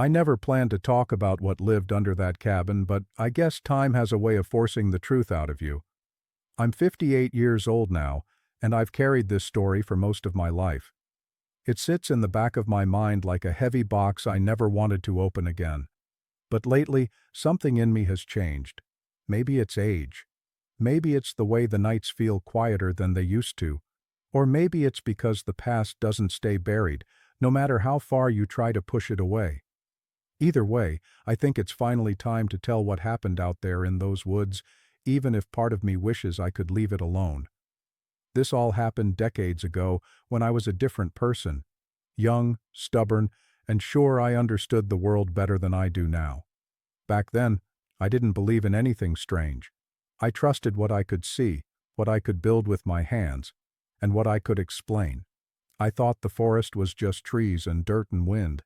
I never planned to talk about what lived under that cabin, but I guess time has a way of forcing the truth out of you. I'm 58 years old now, and I've carried this story for most of my life. It sits in the back of my mind like a heavy box I never wanted to open again. But lately, something in me has changed. Maybe it's age. Maybe it's the way the nights feel quieter than they used to. Or maybe it's because the past doesn't stay buried, no matter how far you try to push it away. Either way, I think it's finally time to tell what happened out there in those woods, even if part of me wishes I could leave it alone. This all happened decades ago when I was a different person. Young, stubborn, and sure I understood the world better than I do now. Back then, I didn't believe in anything strange. I trusted what I could see, what I could build with my hands, and what I could explain. I thought the forest was just trees and dirt and wind.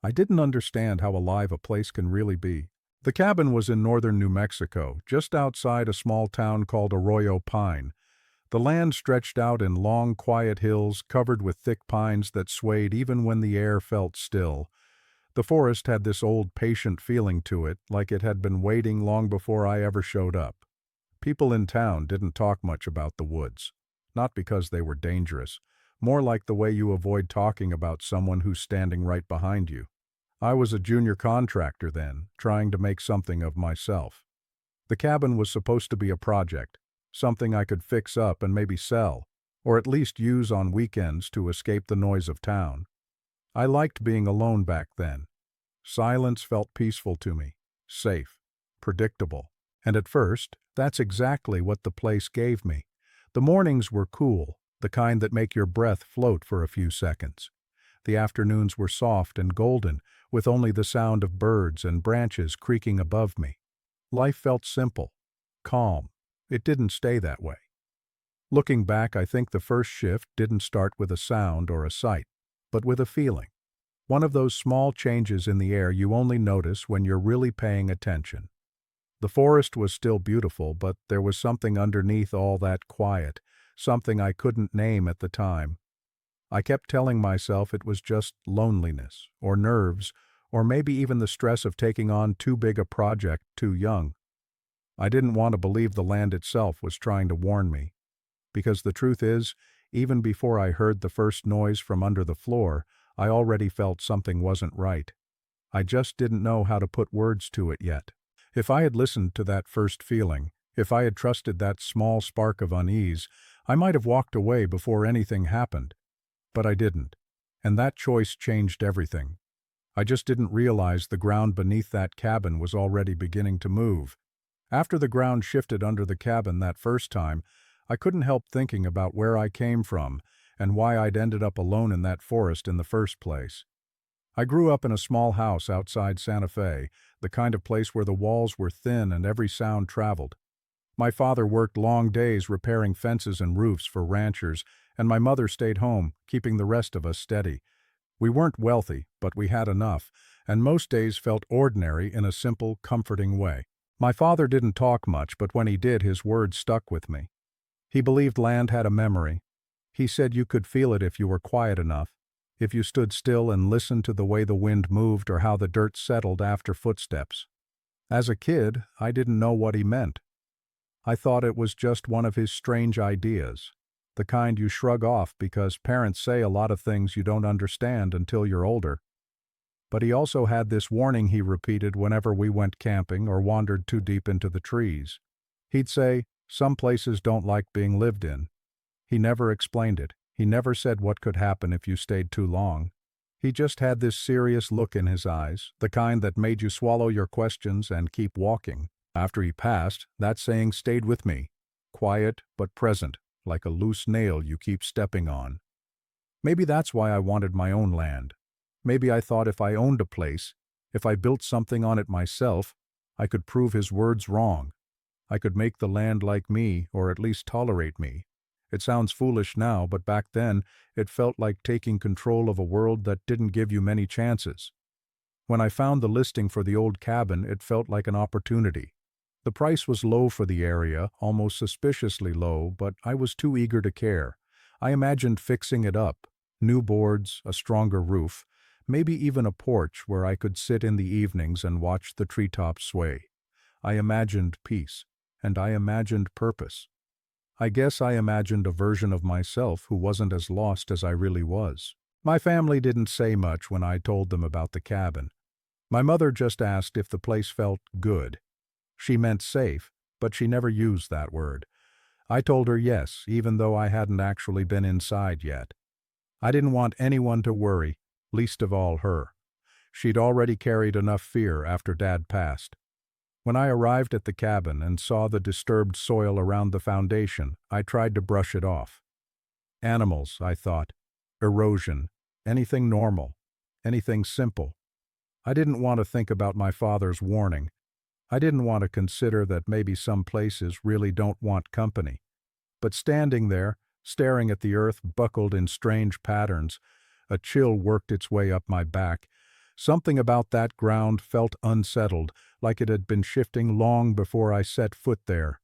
I didn't understand how alive a place can really be. The cabin was in northern New Mexico, just outside a small town called Arroyo Pine. The land stretched out in long, quiet hills covered with thick pines that swayed even when the air felt still. The forest had this old, patient feeling to it, like it had been waiting long before I ever showed up. People in town didn't talk much about the woods. Not because they were dangerous, more like the way you avoid talking about someone who's standing right behind you. I was a junior contractor then, trying to make something of myself. The cabin was supposed to be a project, something I could fix up and maybe sell, or at least use on weekends to escape the noise of town. I liked being alone back then. Silence felt peaceful to me, safe, predictable. And at first, that's exactly what the place gave me. The mornings were cool, the kind that make your breath float for a few seconds. The afternoons were soft and golden, with only the sound of birds and branches creaking above me. Life felt simple, calm. It didn't stay that way. Looking back, I think the first shift didn't start with a sound or a sight, but with a feeling. One of those small changes in the air you only notice when you're really paying attention. The forest was still beautiful, but there was something underneath all that quiet, something I couldn't name at the time. I kept telling myself it was just loneliness, or nerves, or maybe even the stress of taking on too big a project too young. I didn't want to believe the land itself was trying to warn me. Because the truth is, even before I heard the first noise from under the floor, I already felt something wasn't right. I just didn't know how to put words to it yet. If I had listened to that first feeling, if I had trusted that small spark of unease, I might have walked away before anything happened. But I didn't. And that choice changed everything. I just didn't realize the ground beneath that cabin was already beginning to move. After the ground shifted under the cabin that first time, I couldn't help thinking about where I came from and why I'd ended up alone in that forest in the first place. I grew up in a small house outside Santa Fe, the kind of place where the walls were thin and every sound traveled. My father worked long days repairing fences and roofs for ranchers, and my mother stayed home, keeping the rest of us steady. We weren't wealthy, but we had enough, and most days felt ordinary in a simple, comforting way. My father didn't talk much, but when he did, his words stuck with me. He believed land had a memory. He said you could feel it if you were quiet enough, if you stood still and listened to the way the wind moved or how the dirt settled after footsteps. As a kid, I didn't know what he meant. I thought it was just one of his strange ideas, the kind you shrug off because parents say a lot of things you don't understand until you're older. But he also had this warning he repeated whenever we went camping or wandered too deep into the trees. He'd say, "Some places don't like being lived in." He never explained it. He never said what could happen if you stayed too long. He just had this serious look in his eyes, the kind that made you swallow your questions and keep walking. After he passed, that saying stayed with me, quiet but present, like a loose nail you keep stepping on. Maybe that's why I wanted my own land. Maybe I thought if I owned a place, if I built something on it myself, I could prove his words wrong. I could make the land like me, or at least tolerate me. It sounds foolish now, but back then, it felt like taking control of a world that didn't give you many chances. When I found the listing for the old cabin, it felt like an opportunity. The price was low for the area, almost suspiciously low, but I was too eager to care. I imagined fixing it up, new boards, a stronger roof, maybe even a porch where I could sit in the evenings and watch the treetops sway. I imagined peace, and I imagined purpose. I guess I imagined a version of myself who wasn't as lost as I really was. My family didn't say much when I told them about the cabin. My mother just asked if the place felt good. She meant safe, but she never used that word. I told her yes, even though I hadn't actually been inside yet. I didn't want anyone to worry, least of all her. She'd already carried enough fear after Dad passed. When I arrived at the cabin and saw the disturbed soil around the foundation, I tried to brush it off. Animals, I thought. Erosion. Anything normal. Anything simple. I didn't want to think about my father's warning. I didn't want to consider that maybe some places really don't want company. But standing there, staring at the earth buckled in strange patterns, a chill worked its way up my back. Something about that ground felt unsettled, like it had been shifting long before I set foot there.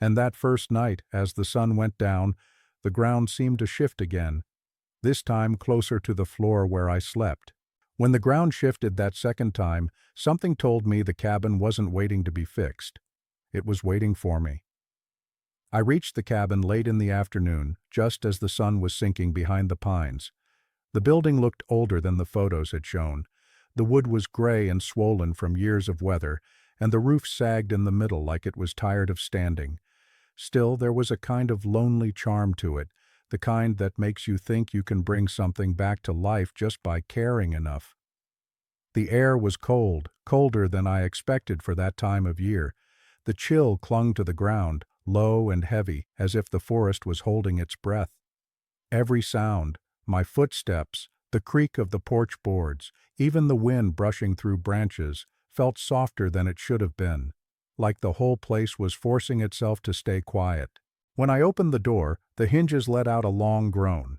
And that first night, as the sun went down, the ground seemed to shift again, this time closer to the floor where I slept. When the ground shifted that second time, something told me the cabin wasn't waiting to be fixed. It was waiting for me. I reached the cabin late in the afternoon, just as the sun was sinking behind the pines. The building looked older than the photos had shown. The wood was gray and swollen from years of weather, and the roof sagged in the middle like it was tired of standing. Still, there was a kind of lonely charm to it, the kind that makes you think you can bring something back to life just by caring enough. The air was cold, colder than I expected for that time of year. The chill clung to the ground, low and heavy, as if the forest was holding its breath. Every sound, my footsteps, the creak of the porch boards, even the wind brushing through branches, felt softer than it should have been, like the whole place was forcing itself to stay quiet. When I opened the door, the hinges let out a long groan.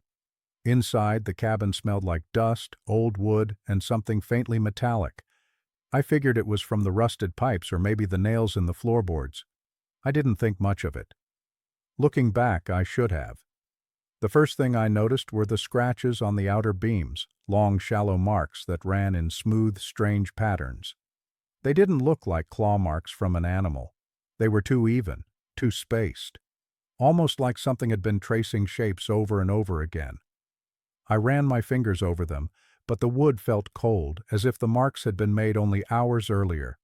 Inside, the cabin smelled like dust, old wood, and something faintly metallic. I figured it was from the rusted pipes or maybe the nails in the floorboards. I didn't think much of it. Looking back, I should have. The first thing I noticed were the scratches on the outer beams, long shallow marks that ran in smooth, strange patterns. They didn't look like claw marks from an animal. They were too even, too spaced. Almost like something had been tracing shapes over and over again. I ran my fingers over them, but the wood felt cold, as if the marks had been made only hours earlier.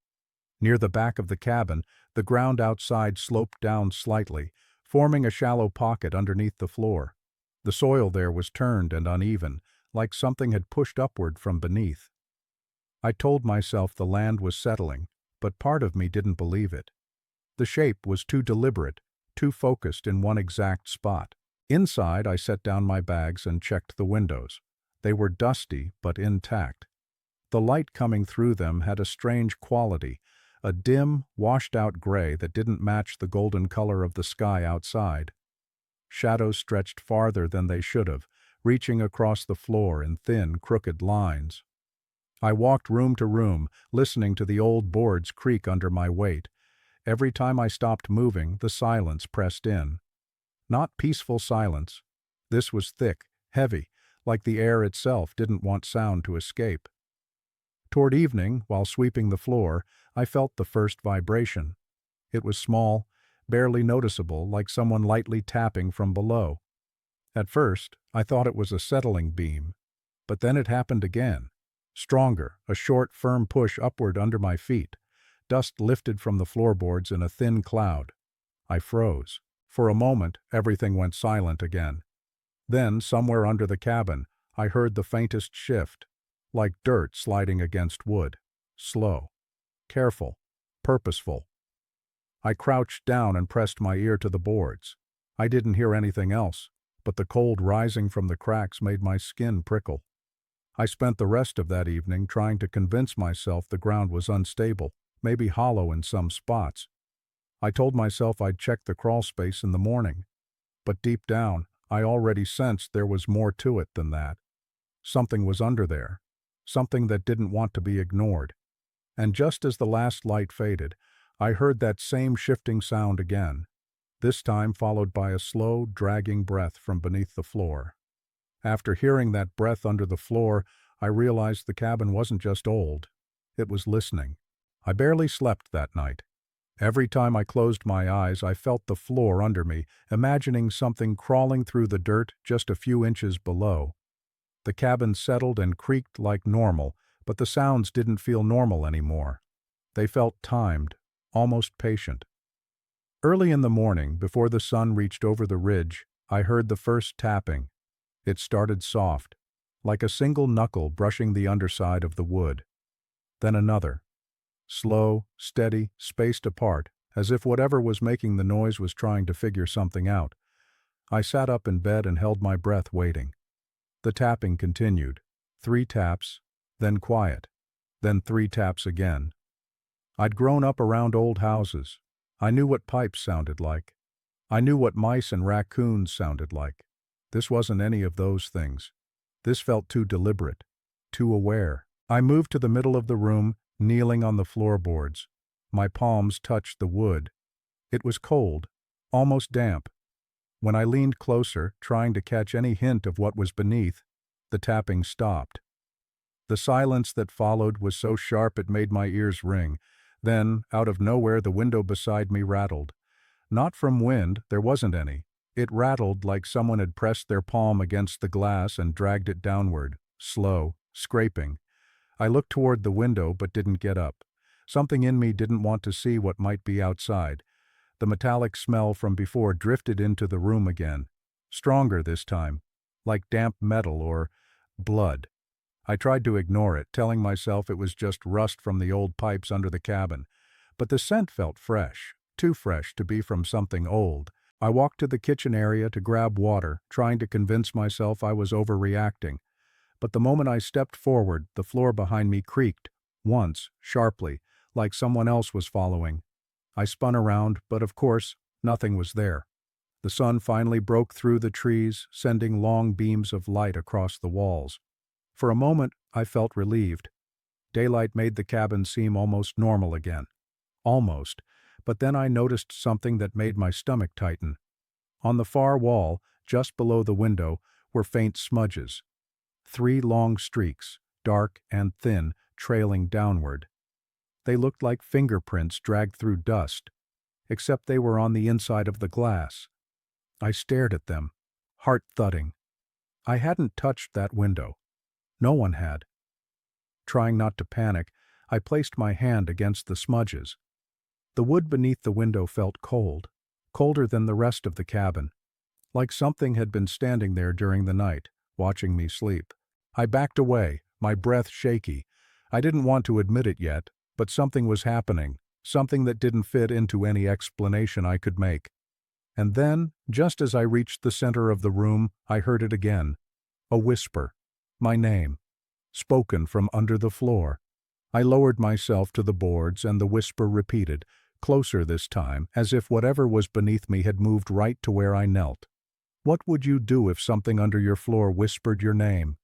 Near the back of the cabin, the ground outside sloped down slightly, forming a shallow pocket underneath the floor. The soil there was turned and uneven, like something had pushed upward from beneath. I told myself the land was settling, but part of me didn't believe it. The shape was too deliberate, too focused in one exact spot. Inside, I set down my bags and checked the windows. They were dusty, but intact. The light coming through them had a strange quality, a dim, washed-out gray that didn't match the golden color of the sky outside. Shadows stretched farther than they should have, reaching across the floor in thin, crooked lines. I walked room to room, listening to the old boards creak under my weight. Every time I stopped moving, the silence pressed in. Not peaceful silence. This was thick, heavy, like the air itself didn't want sound to escape. Toward evening, while sweeping the floor, I felt the first vibration. It was small, barely noticeable, like someone lightly tapping from below. At first, I thought it was a settling beam, but then it happened again. Stronger, a short, firm push upward under my feet. Dust lifted from the floorboards in a thin cloud. I froze. For a moment, everything went silent again. Then, somewhere under the cabin, I heard the faintest shift, like dirt sliding against wood. Slow, careful, purposeful. I crouched down and pressed my ear to the boards. I didn't hear anything else, but the cold rising from the cracks made my skin prickle. I spent the rest of that evening trying to convince myself the ground was unstable, maybe hollow in some spots. I told myself I'd check the crawl space in the morning, but deep down, I already sensed there was more to it than that. Something was under there, something that didn't want to be ignored. And just as the last light faded, I heard that same shifting sound again, this time followed by a slow, dragging breath from beneath the floor. After hearing that breath under the floor, I realized the cabin wasn't just old. It was listening. I barely slept that night. Every time I closed my eyes, I felt the floor under me, imagining something crawling through the dirt just a few inches below. The cabin settled and creaked like normal, but the sounds didn't feel normal anymore. They felt timed, almost patient. Early in the morning, before the sun reached over the ridge, I heard the first tapping. It started soft, like a single knuckle brushing the underside of the wood. Then another. Slow, steady, spaced apart, as if whatever was making the noise was trying to figure something out. I sat up in bed and held my breath, waiting. The tapping continued. 3 taps, then quiet, then 3 taps again. I'd grown up around old houses. I knew what pipes sounded like. I knew what mice and raccoons sounded like. This wasn't any of those things. This felt too deliberate, too aware. I moved to the middle of the room, kneeling on the floorboards. My palms touched the wood. It was cold, almost damp. When I leaned closer, trying to catch any hint of what was beneath, the tapping stopped. The silence that followed was so sharp it made my ears ring. Then, out of nowhere, the window beside me rattled. Not from wind, there wasn't any. It rattled like someone had pressed their palm against the glass and dragged it downward, slow, scraping. I looked toward the window but didn't get up. Something in me didn't want to see what might be outside. The metallic smell from before drifted into the room again. Stronger this time, like damp metal or blood. I tried to ignore it, telling myself it was just rust from the old pipes under the cabin. But the scent felt fresh, too fresh to be from something old. I walked to the kitchen area to grab water, trying to convince myself I was overreacting. But the moment I stepped forward, the floor behind me creaked, once, sharply, like someone else was following. I spun around, but of course, nothing was there. The sun finally broke through the trees, sending long beams of light across the walls. For a moment, I felt relieved. Daylight made the cabin seem almost normal again. Almost. But then I noticed something that made my stomach tighten. On the far wall, just below the window, were faint smudges. 3 long streaks, dark and thin, trailing downward. They looked like fingerprints dragged through dust, except they were on the inside of the glass. I stared at them, heart thudding. I hadn't touched that window. No one had. Trying not to panic, I placed my hand against the smudges. The wood beneath the window felt cold, colder than the rest of the cabin, like something had been standing there during the night, watching me sleep. I backed away, my breath shaky. I didn't want to admit it yet, but something was happening, something that didn't fit into any explanation I could make. And then, just as I reached the center of the room, I heard it again. A whisper. My name. Spoken from under the floor. I lowered myself to the boards and the whisper repeated, closer this time, as if whatever was beneath me had moved right to where I knelt. What would you do if something under your floor whispered your name?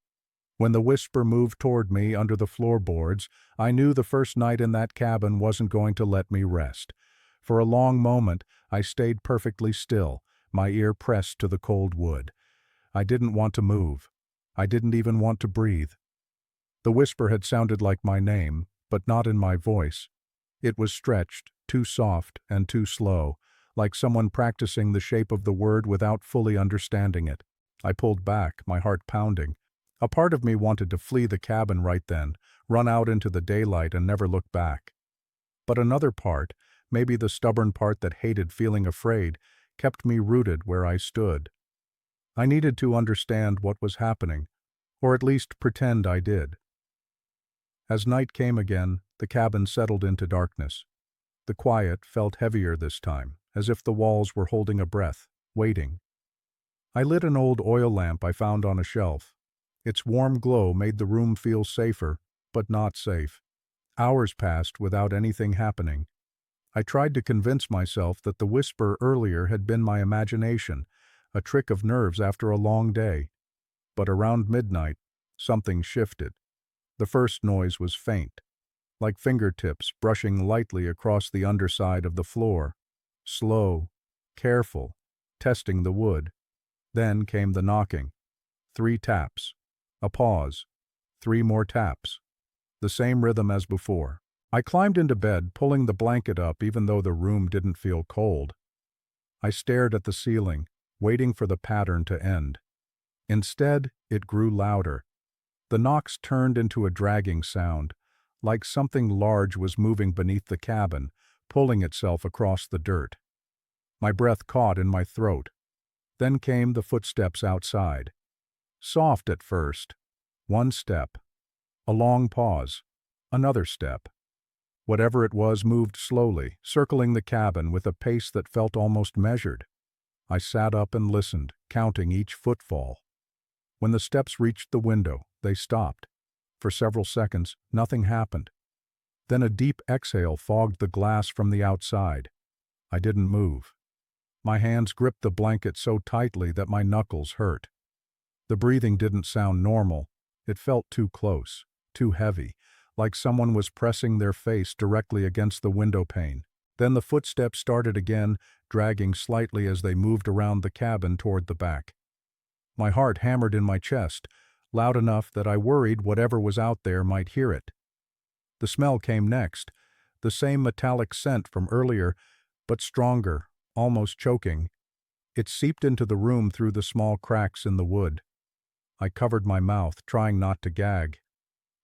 When the whisper moved toward me under the floorboards, I knew the first night in that cabin wasn't going to let me rest. For a long moment, I stayed perfectly still, my ear pressed to the cold wood. I didn't want to move. I didn't even want to breathe. The whisper had sounded like my name, but not in my voice. It was stretched, too soft and too slow, like someone practicing the shape of the word without fully understanding it. I pulled back, my heart pounding. A part of me wanted to flee the cabin right then, run out into the daylight and never look back. But another part, maybe the stubborn part that hated feeling afraid, kept me rooted where I stood. I needed to understand what was happening, or at least pretend I did. As night came again, the cabin settled into darkness. The quiet felt heavier this time, as if the walls were holding a breath, waiting. I lit an old oil lamp I found on a shelf. Its warm glow made the room feel safer, but not safe. Hours passed without anything happening. I tried to convince myself that the whisper earlier had been my imagination, a trick of nerves after a long day. But around midnight, something shifted. The first noise was faint, like fingertips brushing lightly across the underside of the floor. Slow, careful, testing the wood. Then came the knocking. 3 taps. A pause. 3 more taps. The same rhythm as before. I climbed into bed, pulling the blanket up even though the room didn't feel cold. I stared at the ceiling, waiting for the pattern to end. Instead, it grew louder. The knocks turned into a dragging sound, like something large was moving beneath the cabin, pulling itself across the dirt. My breath caught in my throat. Then came the footsteps outside. Soft at first. One step. A long pause. Another step. Whatever it was moved slowly, circling the cabin with a pace that felt almost measured. I sat up and listened, counting each footfall. When the steps reached the window, they stopped. For several seconds, nothing happened. Then a deep exhale fogged the glass from the outside. I didn't move. My hands gripped the blanket so tightly that my knuckles hurt. The breathing didn't sound normal. It felt too close, too heavy, like someone was pressing their face directly against the window pane. Then the footsteps started again, dragging slightly as they moved around the cabin toward the back. My heart hammered in my chest, loud enough that I worried whatever was out there might hear it. The smell came next, the same metallic scent from earlier, but stronger, almost choking. It seeped into the room through the small cracks in the wood. I covered my mouth, trying not to gag.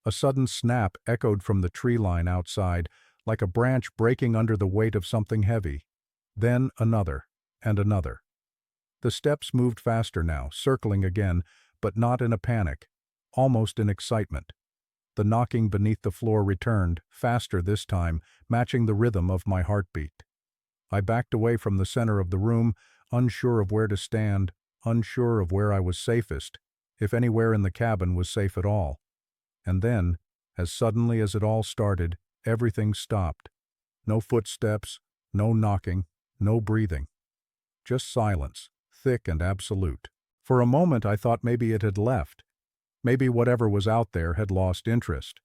A sudden snap echoed from the tree line outside, like a branch breaking under the weight of something heavy. Then another, and another. The steps moved faster now, circling again, but not in a panic, almost in excitement. The knocking beneath the floor returned, faster this time, matching the rhythm of my heartbeat. I backed away from the center of the room, unsure of where to stand, unsure of where I was safest, if anywhere in the cabin was safe at all. And then, as suddenly as it all started, everything stopped. No footsteps, no knocking, no breathing. Just silence, thick and absolute. For a moment I thought maybe it had left. Maybe whatever was out there had lost interest.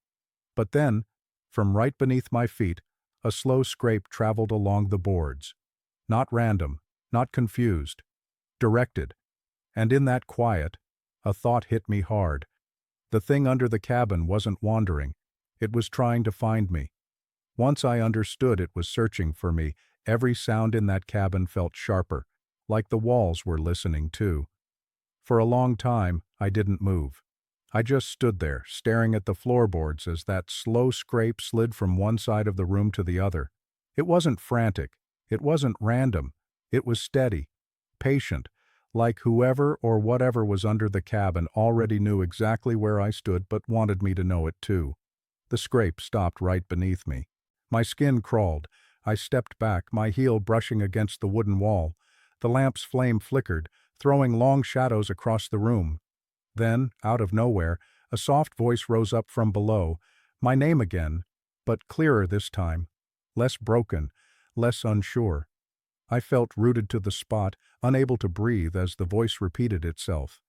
But then, from right beneath my feet, a slow scrape traveled along the boards. Not random, not confused. Directed. And in that quiet, a thought hit me hard. The thing under the cabin wasn't wandering. It was trying to find me. Once I understood it was searching for me, every sound in that cabin felt sharper, like the walls were listening too. For a long time, I didn't move. I just stood there, staring at the floorboards as that slow scrape slid from one side of the room to the other. It wasn't frantic. It wasn't random. It was steady, patient, like whoever or whatever was under the cabin already knew exactly where I stood but wanted me to know it too. The scrape stopped right beneath me. My skin crawled. I stepped back, my heel brushing against the wooden wall. The lamp's flame flickered, throwing long shadows across the room. Then, out of nowhere, a soft voice rose up from below, my name again, but clearer this time, less broken, less unsure. I felt rooted to the spot, unable to breathe as the voice repeated itself.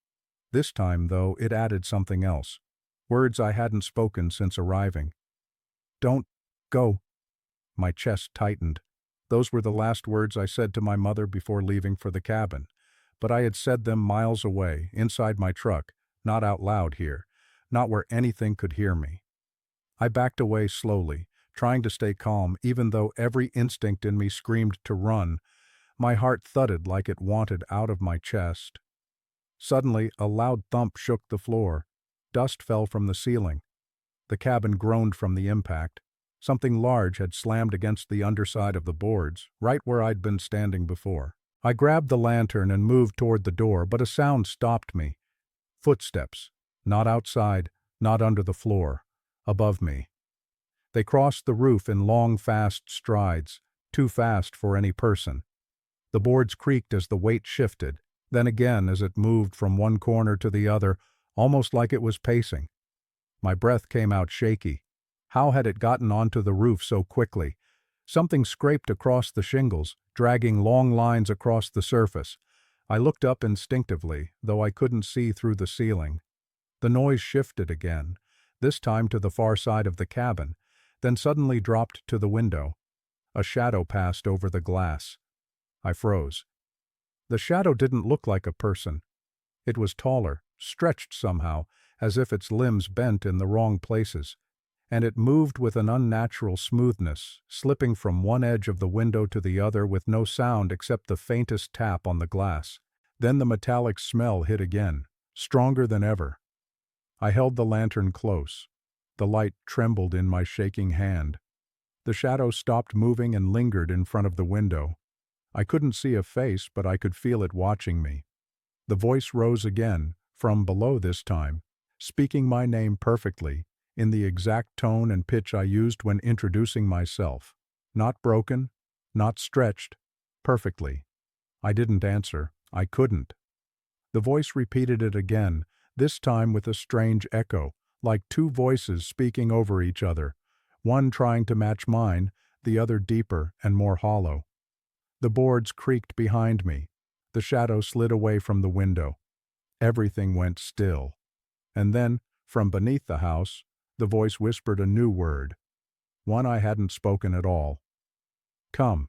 This time, though, it added something else. Words I hadn't spoken since arriving. "Don't go." My chest tightened. Those were the last words I said to my mother before leaving for the cabin. But I had said them miles away, inside my truck, not out loud here, not where anything could hear me. I backed away slowly, trying to stay calm even though every instinct in me screamed to run. My heart thudded like it wanted out of my chest. Suddenly, a loud thump shook the floor. Dust fell from the ceiling. The cabin groaned from the impact. Something large had slammed against the underside of the boards, right where I'd been standing before. I grabbed the lantern and moved toward the door, but a sound stopped me. Footsteps. Not outside, not under the floor. Above me. They crossed the roof in long, fast strides, too fast for any person. The boards creaked as the weight shifted, then again as it moved from one corner to the other, almost like it was pacing. My breath came out shaky. How had it gotten onto the roof so quickly? Something scraped across the shingles, dragging long lines across the surface. I looked up instinctively, though I couldn't see through the ceiling. The noise shifted again, this time to the far side of the cabin, then suddenly dropped to the window. A shadow passed over the glass. I froze. The shadow didn't look like a person. It was taller, stretched somehow, as if its limbs bent in the wrong places, and it moved with an unnatural smoothness, slipping from one edge of the window to the other with no sound except the faintest tap on the glass. Then the metallic smell hit again, stronger than ever. I held the lantern close. The light trembled in my shaking hand. The shadow stopped moving and lingered in front of the window. I couldn't see a face, but I could feel it watching me. The voice rose again, from below this time, speaking my name perfectly, in the exact tone and pitch I used when introducing myself. Not broken, not stretched, perfectly. I didn't answer. I couldn't. The voice repeated it again, this time with a strange echo, like two voices speaking over each other, one trying to match mine, the other deeper and more hollow. The boards creaked behind me. The shadow slid away from the window. Everything went still. And then, from beneath the house, the voice whispered a new word, one I hadn't spoken at all. Come.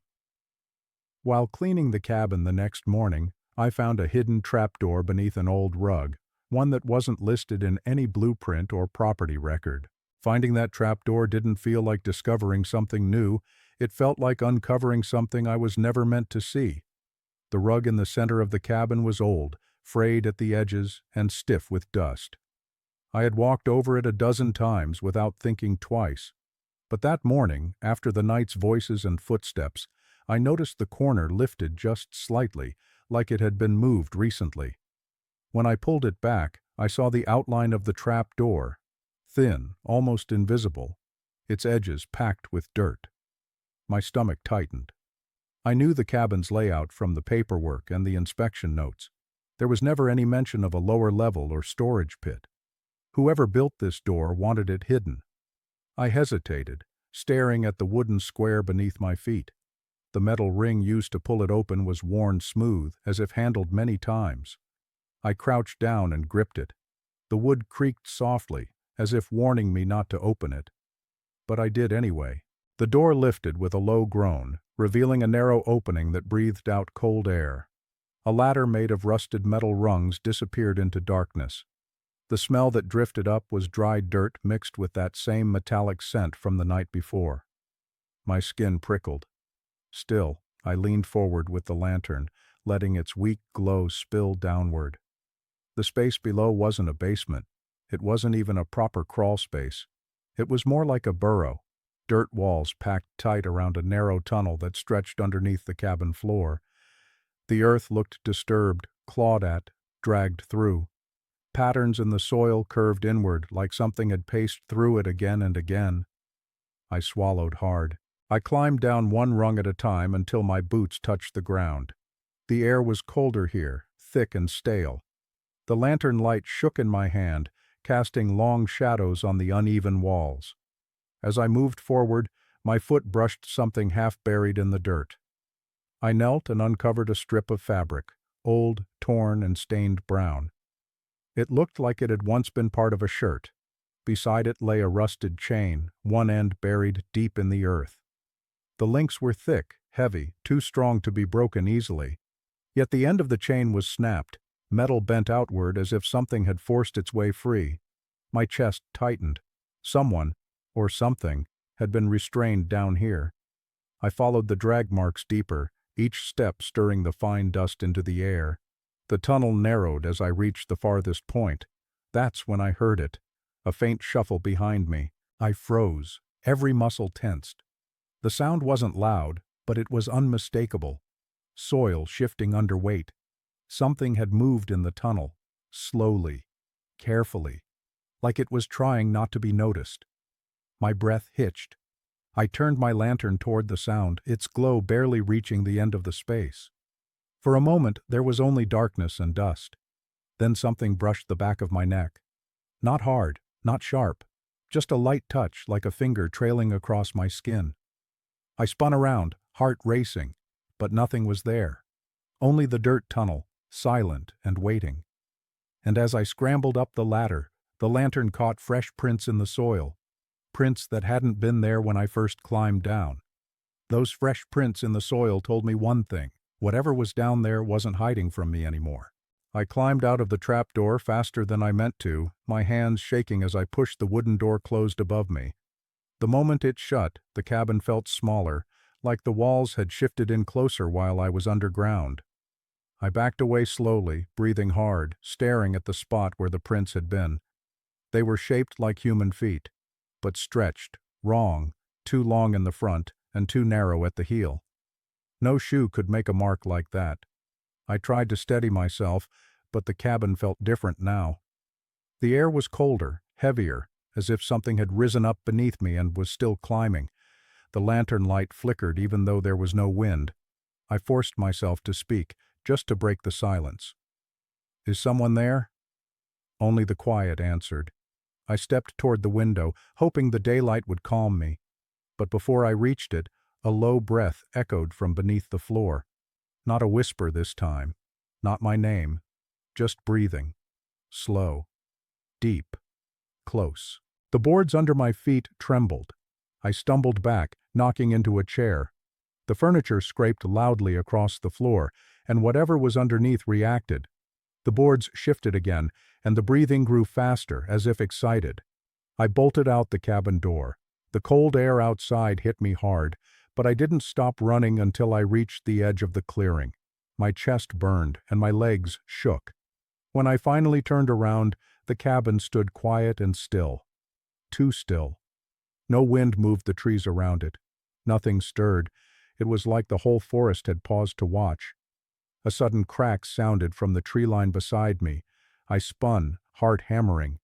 While cleaning the cabin the next morning, I found a hidden trapdoor beneath an old rug, one that wasn't listed in any blueprint or property record. Finding that trapdoor didn't feel like discovering something new, it felt like uncovering something I was never meant to see. The rug in the center of the cabin was old, frayed at the edges, and stiff with dust. I had walked over it a dozen times without thinking twice. But that morning, after the night's voices and footsteps, I noticed the corner lifted just slightly, like it had been moved recently. When I pulled it back, I saw the outline of the trap door, thin, almost invisible, its edges packed with dirt. My stomach tightened. I knew the cabin's layout from the paperwork and the inspection notes. There was never any mention of a lower level or storage pit. Whoever built this door wanted it hidden. I hesitated, staring at the wooden square beneath my feet. The metal ring used to pull it open was worn smooth, as if handled many times. I crouched down and gripped it. The wood creaked softly, as if warning me not to open it. But I did anyway. The door lifted with a low groan, revealing a narrow opening that breathed out cold air. A ladder made of rusted metal rungs disappeared into darkness. The smell that drifted up was dry dirt mixed with that same metallic scent from the night before. My skin prickled. Still, I leaned forward with the lantern, letting its weak glow spill downward. The space below wasn't a basement. It wasn't even a proper crawl space. It was more like a burrow, dirt walls packed tight around a narrow tunnel that stretched underneath the cabin floor. The earth looked disturbed, clawed at, dragged through. Patterns in the soil curved inward like something had paced through it again and again. I swallowed hard. I climbed down one rung at a time until my boots touched the ground. The air was colder here, thick and stale. The lantern light shook in my hand, casting long shadows on the uneven walls. As I moved forward, my foot brushed something half buried in the dirt. I knelt and uncovered a strip of fabric, old, torn, and stained brown. It looked like it had once been part of a shirt. Beside it lay a rusted chain, one end buried deep in the earth. The links were thick, heavy, too strong to be broken easily. Yet the end of the chain was snapped, metal bent outward as if something had forced its way free. My chest tightened. Someone, or something, had been restrained down here. I followed the drag marks deeper, each step stirring the fine dust into the air. The tunnel narrowed as I reached the farthest point. That's when I heard it. A faint shuffle behind me. I froze, every muscle tensed. The sound wasn't loud, but it was unmistakable. Soil shifting under weight. Something had moved in the tunnel, slowly, carefully, like it was trying not to be noticed. My breath hitched. I turned my lantern toward the sound, its glow barely reaching the end of the space. For a moment, there was only darkness and dust. Then something brushed the back of my neck. Not hard, not sharp, just a light touch like a finger trailing across my skin. I spun around, heart racing, but nothing was there. Only the dirt tunnel, silent and waiting. And as I scrambled up the ladder, the lantern caught fresh prints in the soil, prints that hadn't been there when I first climbed down. Those fresh prints in the soil told me one thing: whatever was down there wasn't hiding from me anymore. I climbed out of the trapdoor faster than I meant to, my hands shaking as I pushed the wooden door closed above me. The moment it shut, the cabin felt smaller, like the walls had shifted in closer while I was underground. I backed away slowly, breathing hard, staring at the spot where the prints had been. They were shaped like human feet, but stretched, wrong, too long in the front and too narrow at the heel. No shoe could make a mark like that. I tried to steady myself, but the cabin felt different now. The air was colder, heavier, as if something had risen up beneath me and was still climbing. The lantern light flickered even though there was no wind. I forced myself to speak, just to break the silence. "Is someone there?" Only the quiet answered. I stepped toward the window, hoping the daylight would calm me. But before I reached it, a low breath echoed from beneath the floor. Not a whisper this time. Not my name. Just breathing. Slow. Deep. Close. The boards under my feet trembled. I stumbled back, knocking into a chair. The furniture scraped loudly across the floor, and whatever was underneath reacted. The boards shifted again, and the breathing grew faster, as if excited. I bolted out the cabin door. The cold air outside hit me hard, but I didn't stop running until I reached the edge of the clearing. My chest burned, and my legs shook. When I finally turned around, the cabin stood quiet and still. Too still. No wind moved the trees around it. Nothing stirred. It was like the whole forest had paused to watch. A sudden crack sounded from the tree line beside me. I spun, heart hammering.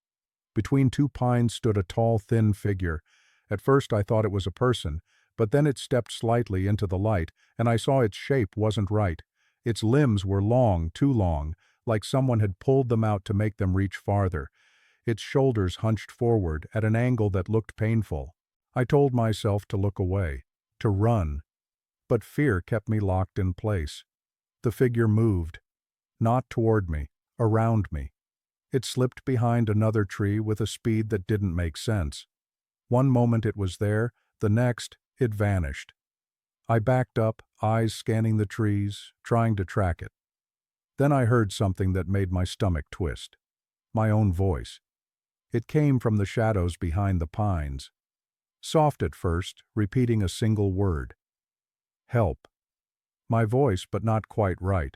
Between two pines stood a tall, thin figure. At first I thought it was a person, but then it stepped slightly into the light, and I saw its shape wasn't right. Its limbs were long, too long, like someone had pulled them out to make them reach farther. Its shoulders hunched forward at an angle that looked painful. I told myself to look away, to run. But fear kept me locked in place. The figure moved. Not toward me, around me. It slipped behind another tree with a speed that didn't make sense. One moment it was there, the next, it vanished. I backed up, eyes scanning the trees, trying to track it. Then I heard something that made my stomach twist. My own voice. It came from the shadows behind the pines. Soft at first, repeating a single word. Help. My voice, but not quite right.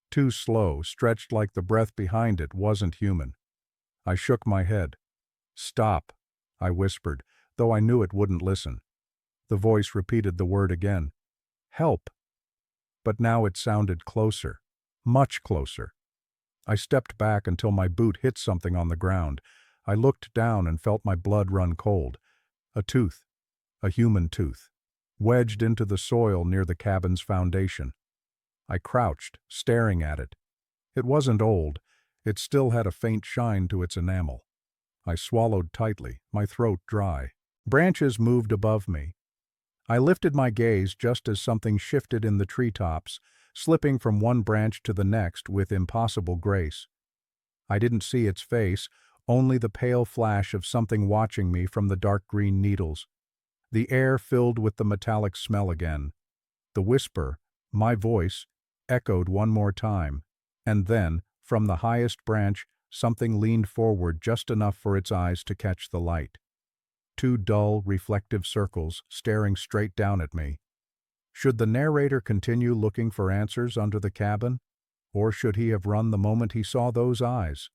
Too slow, stretched like the breath behind it wasn't human. I shook my head. Stop, I whispered, though I knew it wouldn't listen. The voice repeated the word again. Help. But now it sounded closer. Much closer. I stepped back until my boot hit something on the ground. I looked down and felt my blood run cold. A tooth. A human tooth. Wedged into the soil near the cabin's foundation. I crouched, staring at it. It wasn't old. It still had a faint shine to its enamel. I swallowed tightly, my throat dry. Branches moved above me. I lifted my gaze just as something shifted in the treetops, slipping from one branch to the next with impossible grace. I didn't see its face, only the pale flash of something watching me from the dark green needles. The air filled with the metallic smell again. The whisper, my voice, echoed one more time, and then, from the highest branch, something leaned forward just enough for its eyes to catch the light. Two dull, reflective circles staring straight down at me. Should the narrator continue looking for answers under the cabin, or should he have run the moment he saw those eyes?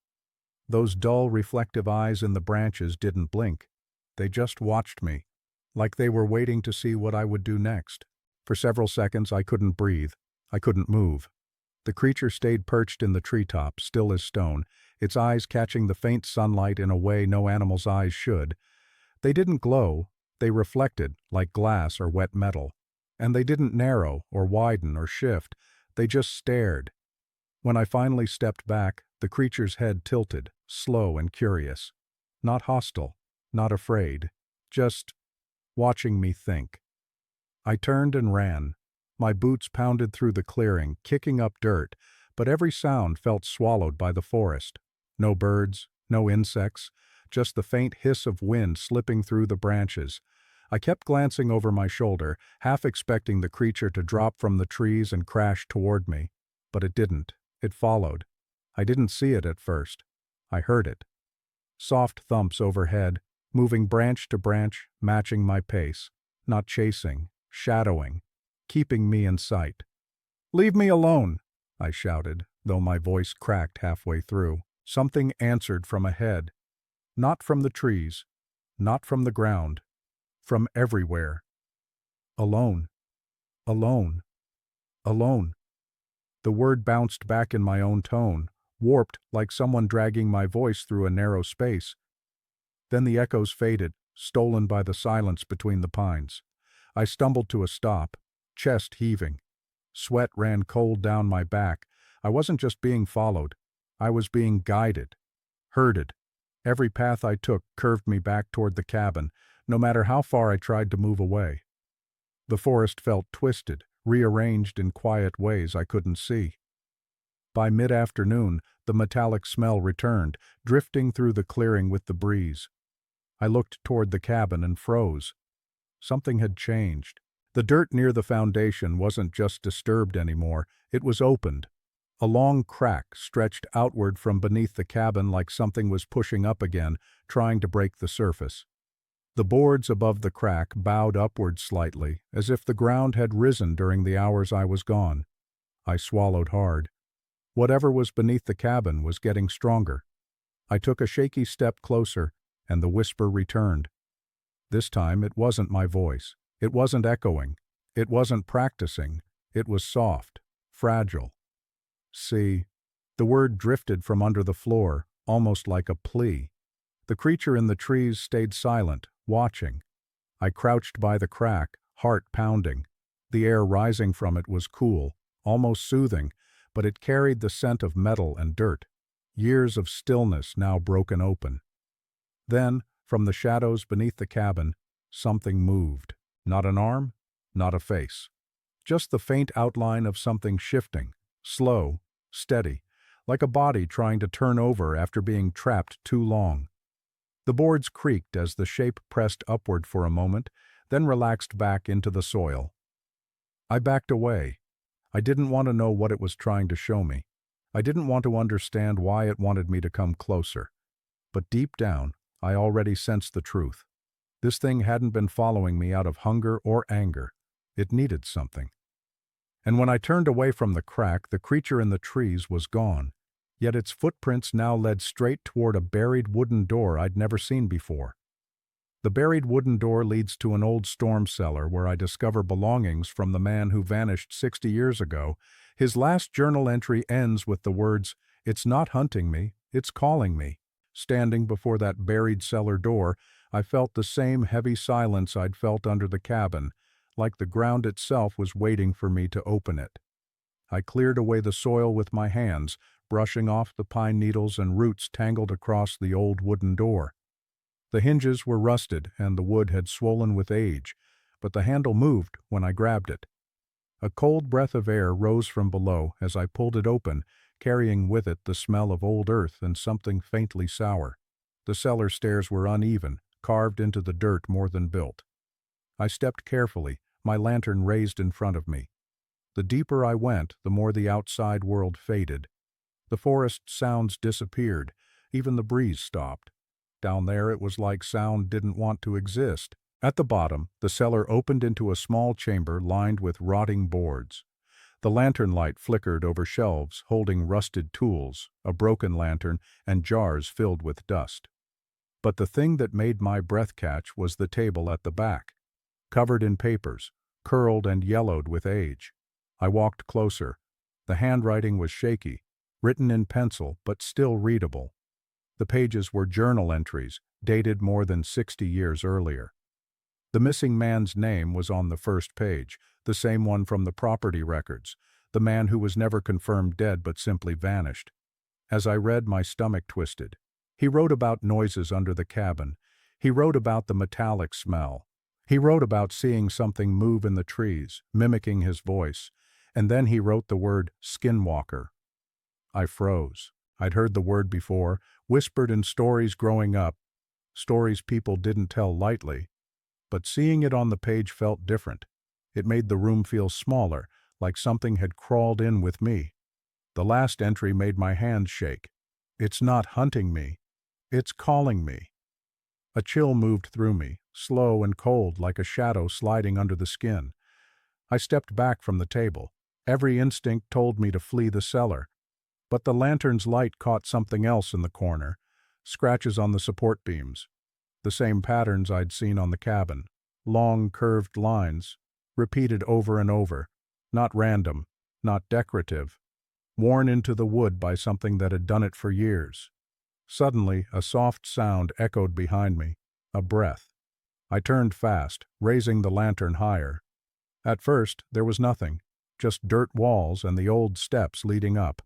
Those dull, reflective eyes in the branches didn't blink. They just watched me, like they were waiting to see what I would do next. For several seconds I couldn't breathe. I couldn't move. The creature stayed perched in the treetop, still as stone, its eyes catching the faint sunlight in a way no animal's eyes should. They didn't glow, they reflected, like glass or wet metal. And they didn't narrow, or widen, or shift, they just stared. When I finally stepped back, the creature's head tilted, slow and curious. Not hostile, not afraid, just watching me think. I turned and ran. My boots pounded through the clearing, kicking up dirt, but every sound felt swallowed by the forest. No birds, no insects, just the faint hiss of wind slipping through the branches. I kept glancing over my shoulder, half expecting the creature to drop from the trees and crash toward me. But it didn't. It followed. I didn't see it at first. I heard it. Soft thumps overhead, moving branch to branch, matching my pace, not chasing, shadowing, keeping me in sight. "Leave me alone!" I shouted, though my voice cracked halfway through. Something answered from ahead. Not from the trees, not from the ground, from everywhere. Alone, alone, alone. The word bounced back in my own tone, warped like someone dragging my voice through a narrow space. Then the echoes faded, stolen by the silence between the pines. I stumbled to a stop, chest heaving. Sweat ran cold down my back. I wasn't just being followed. I was being guided, herded. Every path I took curved me back toward the cabin, no matter how far I tried to move away. The forest felt twisted, rearranged in quiet ways I couldn't see. By mid-afternoon, the metallic smell returned, drifting through the clearing with the breeze. I looked toward the cabin and froze. Something had changed. The dirt near the foundation wasn't just disturbed anymore, it was opened. A long crack stretched outward from beneath the cabin like something was pushing up again, trying to break the surface. The boards above the crack bowed upward slightly, as if the ground had risen during the hours I was gone. I swallowed hard. Whatever was beneath the cabin was getting stronger. I took a shaky step closer, and the whisper returned. This time it wasn't my voice. It wasn't echoing. It wasn't practicing. It was soft, fragile. See, the word drifted from under the floor, almost like a plea. The creature in the trees stayed silent, watching. I crouched by the crack, heart pounding. The air rising from it was cool, almost soothing, but it carried the scent of metal and dirt. Years of stillness now broken open. Then, from the shadows beneath the cabin, something moved. Not an arm, not a face. Just the faint outline of something shifting, slow, steady, like a body trying to turn over after being trapped too long. The boards creaked as the shape pressed upward for a moment, then relaxed back into the soil. I backed away. I didn't want to know what it was trying to show me. I didn't want to understand why it wanted me to come closer. But deep down, I already sensed the truth. This thing hadn't been following me out of hunger or anger. It needed something. And when I turned away from the crack, the creature in the trees was gone. Yet its footprints now led straight toward a buried wooden door I'd never seen before. The buried wooden door leads to an old storm cellar where I discover belongings from the man who vanished 60 years ago. His last journal entry ends with the words, "It's not hunting me, it's calling me." Standing before that buried cellar door, I felt the same heavy silence I'd felt under the cabin, like the ground itself was waiting for me to open it. I cleared away the soil with my hands, brushing off the pine needles and roots tangled across the old wooden door. The hinges were rusted and the wood had swollen with age, but the handle moved when I grabbed it. A cold breath of air rose from below as I pulled it open, carrying with it the smell of old earth and something faintly sour. The cellar stairs were uneven, carved into the dirt more than built. I stepped carefully, my lantern raised in front of me. The deeper I went, the more the outside world faded. The forest sounds disappeared, even the breeze stopped. Down there it was like sound didn't want to exist. At the bottom, the cellar opened into a small chamber lined with rotting boards. The lantern light flickered over shelves holding rusted tools, a broken lantern, and jars filled with dust. But the thing that made my breath catch was the table at the back, covered in papers, curled and yellowed with age. I walked closer. The handwriting was shaky, written in pencil but still readable. The pages were journal entries, dated more than 60 years earlier. The missing man's name was on the first page, the same one from the property records, the man who was never confirmed dead but simply vanished. As I read, my stomach twisted. He wrote about noises under the cabin. He wrote about the metallic smell. He wrote about seeing something move in the trees, mimicking his voice. And then he wrote the word Skinwalker. I froze. I'd heard the word before, whispered in stories growing up, stories people didn't tell lightly. But seeing it on the page felt different. It made the room feel smaller, like something had crawled in with me. The last entry made my hands shake. It's not hunting me. It's calling me. A chill moved through me, slow and cold like a shadow sliding under the skin. I stepped back from the table. Every instinct told me to flee the cellar. But the lantern's light caught something else in the corner, scratches on the support beams. The same patterns I'd seen on the cabin. Long, curved lines, repeated over and over. Not random, not decorative. Worn into the wood by something that had done it for years. Suddenly, a soft sound echoed behind me. A breath. I turned fast, raising the lantern higher. At first, there was nothing. Just dirt walls and the old steps leading up.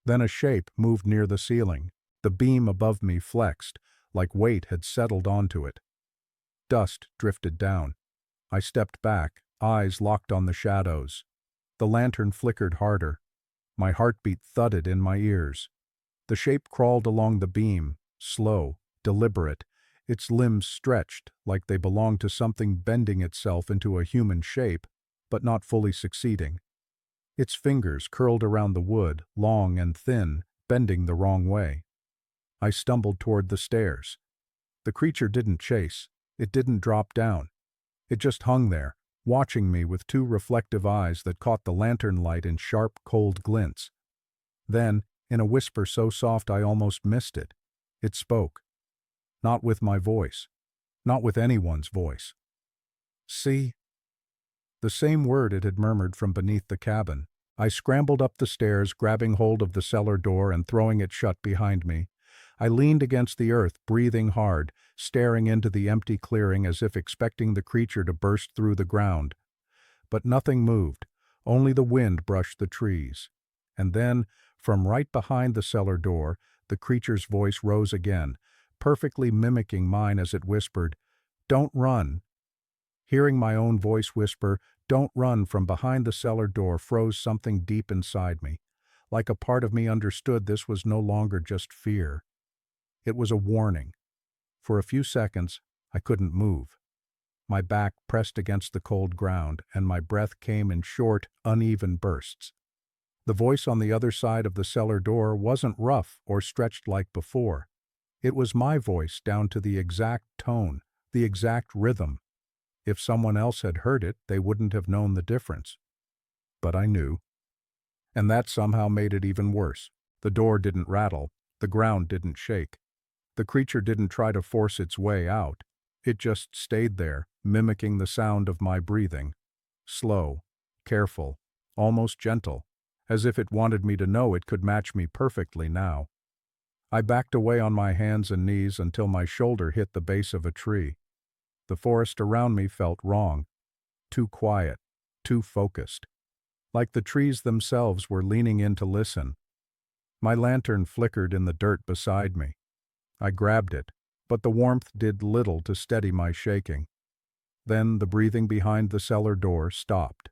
Then a shape moved near the ceiling. The beam above me flexed, like weight had settled onto it. Dust drifted down. I stepped back, eyes locked on the shadows. The lantern flickered harder. My heartbeat thudded in my ears. The shape crawled along the beam, slow, deliberate, its limbs stretched like they belonged to something bending itself into a human shape, but not fully succeeding. Its fingers curled around the wood, long and thin, bending the wrong way. I stumbled toward the stairs. The creature didn't chase. It didn't drop down. It just hung there, watching me with two reflective eyes that caught the lantern light in sharp, cold glints. Then, in a whisper so soft I almost missed it, it spoke. Not with my voice. Not with anyone's voice. See? The same word it had murmured from beneath the cabin. I scrambled up the stairs, grabbing hold of the cellar door and throwing it shut behind me. I leaned against the earth, breathing hard, staring into the empty clearing as if expecting the creature to burst through the ground. But nothing moved, only the wind brushed the trees. And then, from right behind the cellar door, the creature's voice rose again, perfectly mimicking mine as it whispered, "Don't run." Hearing my own voice whisper, "Don't run," from behind the cellar door froze something deep inside me. Like a part of me understood this was no longer just fear. It was a warning. For a few seconds, I couldn't move. My back pressed against the cold ground, and my breath came in short, uneven bursts. The voice on the other side of the cellar door wasn't rough or stretched like before. It was my voice down to the exact tone, the exact rhythm. If someone else had heard it, they wouldn't have known the difference. But I knew. And that somehow made it even worse. The door didn't rattle. The ground didn't shake. The creature didn't try to force its way out. It just stayed there, mimicking the sound of my breathing. Slow, careful, almost gentle, as if it wanted me to know it could match me perfectly now. I backed away on my hands and knees until my shoulder hit the base of a tree. The forest around me felt wrong. Too quiet, too focused. Like the trees themselves were leaning in to listen. My lantern flickered in the dirt beside me. I grabbed it, but the warmth did little to steady my shaking. Then the breathing behind the cellar door stopped.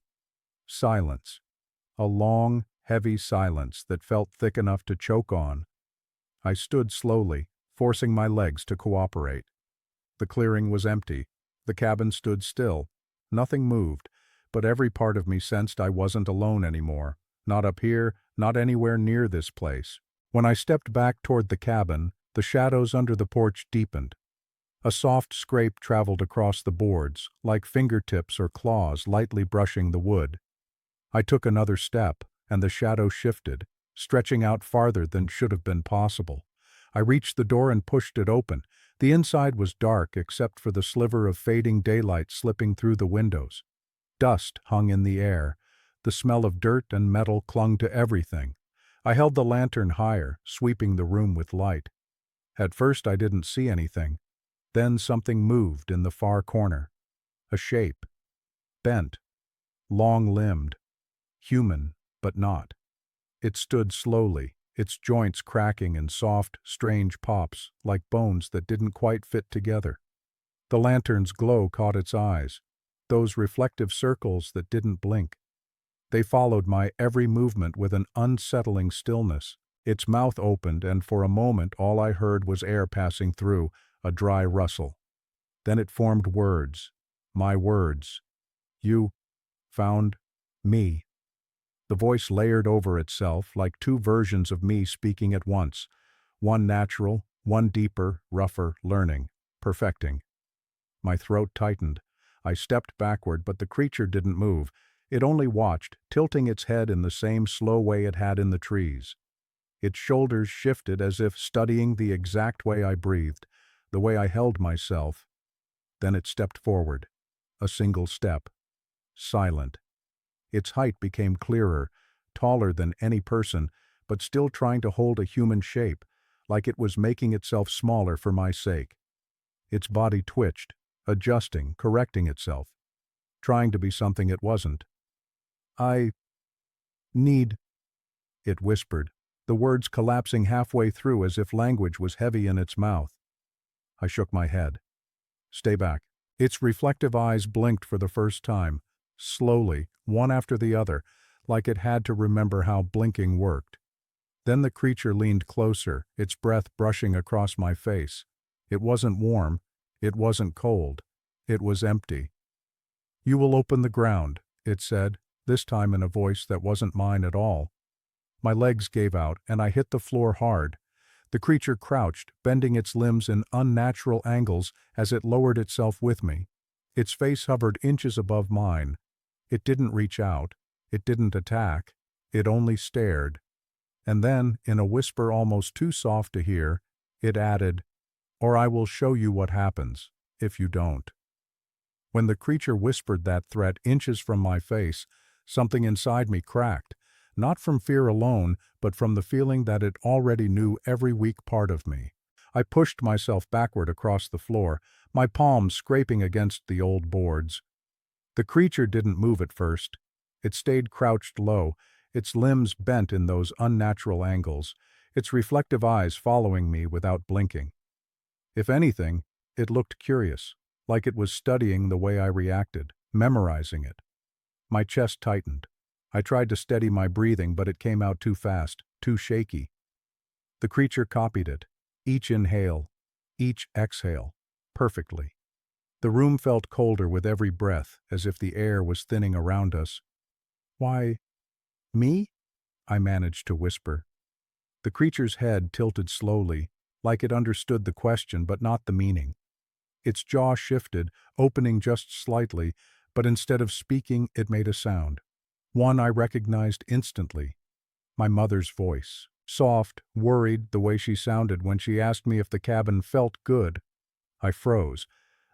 Silence. A long, heavy silence that felt thick enough to choke on. I stood slowly, forcing my legs to cooperate. The clearing was empty. The cabin stood still. Nothing moved, but every part of me sensed I wasn't alone anymore. Not up here, not anywhere near this place. When I stepped back toward the cabin, the shadows under the porch deepened. A soft scrape traveled across the boards, like fingertips or claws lightly brushing the wood. I took another step, and the shadow shifted, stretching out farther than should have been possible. I reached the door and pushed it open. The inside was dark except for the sliver of fading daylight slipping through the windows. Dust hung in the air. The smell of dirt and metal clung to everything. I held the lantern higher, sweeping the room with light. At first I didn't see anything. Then something moved in the far corner. A shape. Bent. Long-limbed. Human, but not. It stood slowly, its joints cracking in soft, strange pops, like bones that didn't quite fit together. The lantern's glow caught its eyes, those reflective circles that didn't blink. They followed my every movement with an unsettling stillness. Its mouth opened, and for a moment all I heard was air passing through, a dry rustle. Then it formed words. My words. "You found me." The voice layered over itself like two versions of me speaking at once, one natural, one deeper, rougher, learning, perfecting. My throat tightened. I stepped backward, but the creature didn't move. It only watched, tilting its head in the same slow way it had in the trees. Its shoulders shifted as if studying the exact way I breathed, the way I held myself. Then it stepped forward. A single step. Silent. Its height became clearer, taller than any person, but still trying to hold a human shape, like it was making itself smaller for my sake. Its body twitched, adjusting, correcting itself, trying to be something it wasn't. "I need," it whispered, the words collapsing halfway through as if language was heavy in its mouth. I shook my head. "Stay back." Its reflective eyes blinked for the first time, slowly, one after the other, like it had to remember how blinking worked. Then the creature leaned closer, its breath brushing across my face. It wasn't warm, it wasn't cold, it was empty. "You will open the ground," it said, this time in a voice that wasn't mine at all. My legs gave out, and I hit the floor hard. The creature crouched, bending its limbs in unnatural angles as it lowered itself with me. Its face hovered inches above mine. It didn't reach out. It didn't attack. It only stared. And then, in a whisper almost too soft to hear, it added, "Or I will show you what happens, if you don't." When the creature whispered that threat inches from my face, something inside me cracked, not from fear alone, but from the feeling that it already knew every weak part of me. I pushed myself backward across the floor, my palms scraping against the old boards. The creature didn't move at first. It stayed crouched low, its limbs bent in those unnatural angles, its reflective eyes following me without blinking. If anything, it looked curious, like it was studying the way I reacted, memorizing it. My chest tightened. I tried to steady my breathing, but it came out too fast, too shaky. The creature copied it, each inhale, each exhale, perfectly. The room felt colder with every breath, as if the air was thinning around us. "Why, me?" I managed to whisper. The creature's head tilted slowly, like it understood the question but not the meaning. Its jaw shifted, opening just slightly, but instead of speaking, it made a sound. One I recognized instantly. My mother's voice. Soft, worried, the way she sounded when she asked me if the cabin felt good. I froze.